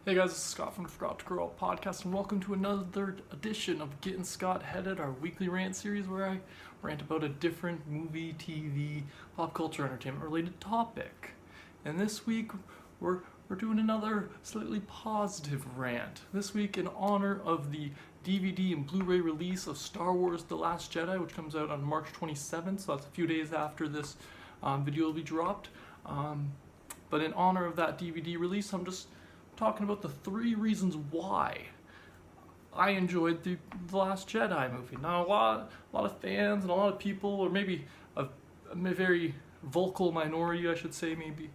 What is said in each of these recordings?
Hey guys, this is Scott from the Forgot to Grow Up podcast, and welcome to another edition of Gettin Scott-Headed, our weekly rant series where I rant about a different movie, TV, pop culture, entertainment related topic. And this week, we're doing another slightly positive rant. This week, in honor of the DVD and Blu-ray release of Star Wars: The Last Jedi, which comes out on March 27th, so that's a few days after this video will be dropped. But in honor of that DVD release, I'm just talking about the 3 reasons why I enjoyed the Last Jedi movie. Now, a lot of fans and a lot of people, or maybe a very vocal minority, I should say, maybe,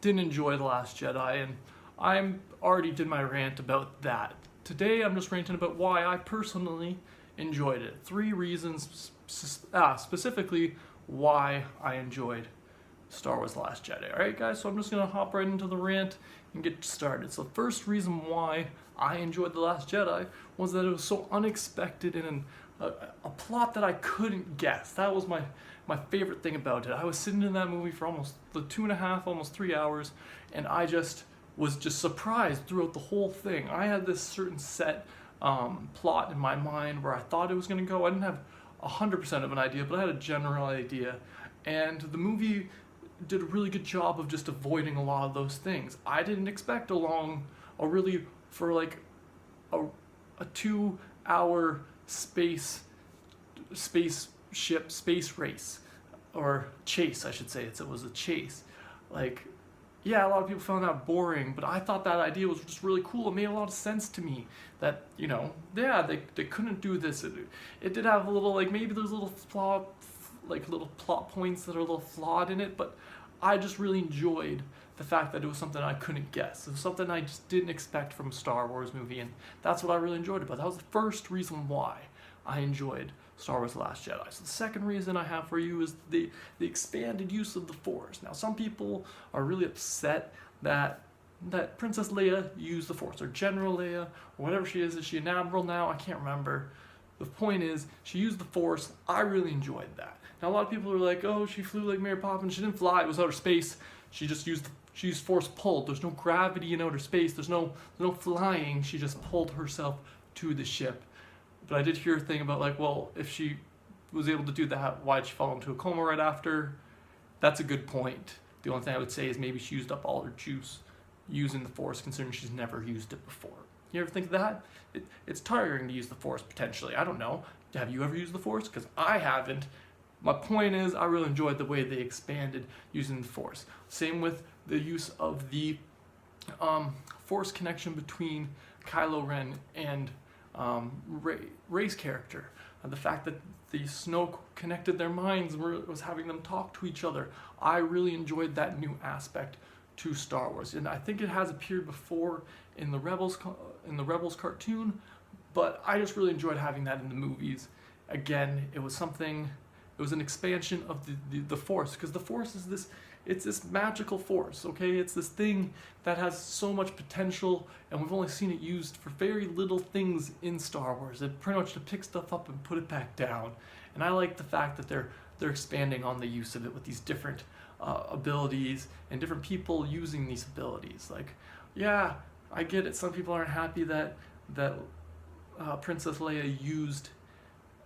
didn't enjoy The Last Jedi, and I already did my rant about that. Today, I'm just ranting about why I personally enjoyed it. 3 reasons, specifically why I enjoyed Star Wars: The Last Jedi. Alright guys, so I'm just going to hop right into the rant and get started. So the first reason why I enjoyed The Last Jedi was that it was so unexpected and a plot that I couldn't guess. That was my favorite thing about it. I was sitting in that movie for almost 2.5, almost 3 hours, and I was surprised throughout the whole thing. I had this certain set plot in my mind where I thought it was going to go. I didn't have 100% of an idea, but I had a general idea. And the movie did a really good job of just avoiding a lot of those things. I didn't expect a 2-hour space race, or chase, I should say. It was a chase. Yeah, a lot of people found that boring, but I thought that idea was just really cool. It made a lot of sense to me that, they couldn't do this. It did have a little, maybe there's a little flaw, little plot points that are a little flawed in it, but I just really enjoyed the fact that it was something I couldn't guess. It was something I just didn't expect from a Star Wars movie, and that's what I really enjoyed about it. That was the first reason why I enjoyed Star Wars: The Last Jedi. So the second reason I have for you is the expanded use of the Force. Now, some people are really upset that Princess Leia used the Force, or General Leia, or whatever she is. Is she an admiral now? I can't remember. The point is, she used the Force. I really enjoyed that. Now, a lot of people are like, oh, she flew like Mary Poppins. She didn't fly. It was outer space. She used force pulled. There's no gravity in outer space. There's no flying. She just pulled herself to the ship. But I did hear a thing about, well, if she was able to do that, why'd she fall into a coma right after? That's a good point. The only thing I would say is maybe she used up all her juice using the Force, considering she's never used it before. You ever think of that? It's tiring to use the Force, potentially. I don't know. Have you ever used the Force? Because I haven't. My point is, I really enjoyed the way they expanded using the Force. Same with the use of the Force connection between Kylo Ren and Rey's character. The fact that the Snoke connected their minds and was having them talk to each other. I really enjoyed that new aspect to Star Wars, and I think it has appeared before in the Rebels cartoon, but I just really enjoyed having that in the movies. Again, it was an expansion of the Force, because the Force is this magical force, okay? It's this thing that has so much potential, and we've only seen it used for very little things in Star Wars. It pretty much to pick stuff up and put it back down. And I like the fact that they're expanding on the use of it with these different abilities and different people using these abilities. Yeah, I get it. Some people aren't happy that Princess Leia used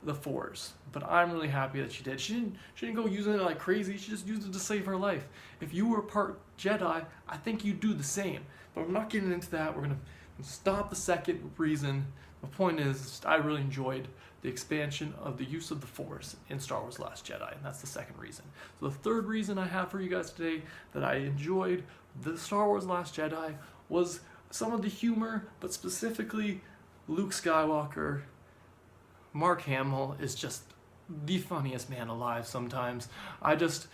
the Force, but I'm really happy that she did. She didn't go using it like crazy. She just used it to save her life. If you were part Jedi, I think you'd do the same. But we're not getting into that. We're gonna stop the second reason. The point is, I really enjoyed the expansion of the use of the Force in Star Wars: Last Jedi, and that's the second reason. So the third reason I have for you guys today that I enjoyed the Star Wars: Last Jedi was some of the humor, but specifically Luke Skywalker. Mark Hamill is just the funniest man alive sometimes. I just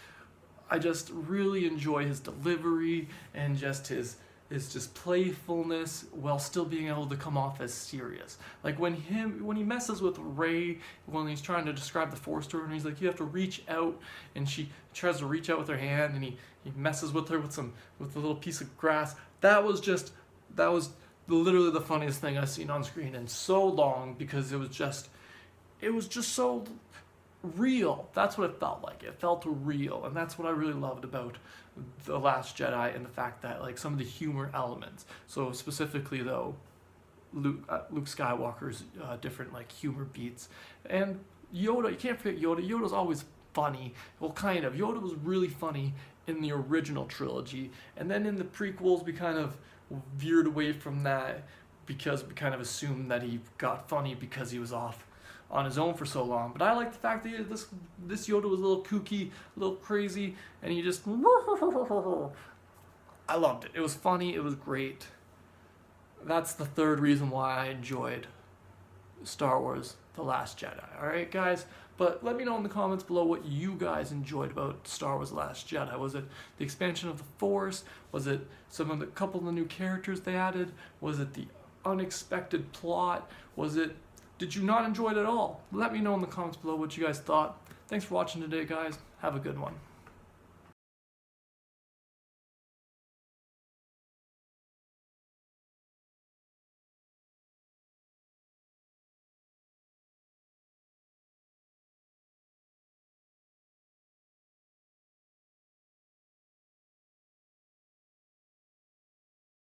really enjoy his delivery and just his playfulness while still being able to come off as serious. When he messes with Rey, when he's trying to describe the Force to her, and he's like, you have to reach out, and she tries to reach out with her hand, and he messes with her with a little piece of grass. That was literally the funniest thing I've seen on screen in so long, because it was just so real. That's what it felt like. It felt real, and that's what I really loved about The Last Jedi, and the fact that like some of the humor elements. So specifically though, Luke Skywalker's different like humor beats, and Yoda. You can't forget Yoda. Yoda's always funny. Well, kind of. Yoda was really funny in the original trilogy, and then in the prequels we kind of veered away from that because we kind of assumed that he got funny because he was off on his own for so long. But I like the fact that this Yoda was a little kooky, a little crazy, and he just I loved it. It was funny, it was great. That's the third reason why I enjoyed Star Wars The Last Jedi. Alright guys? But let me know in the comments below what you guys enjoyed about Star Wars The Last Jedi. Was it the expansion of the Force? Was it couple of the new characters they added? Was it the unexpected plot? Did you not enjoy it at all? Let me know in the comments below what you guys thought. Thanks for watching today, guys. Have a good one.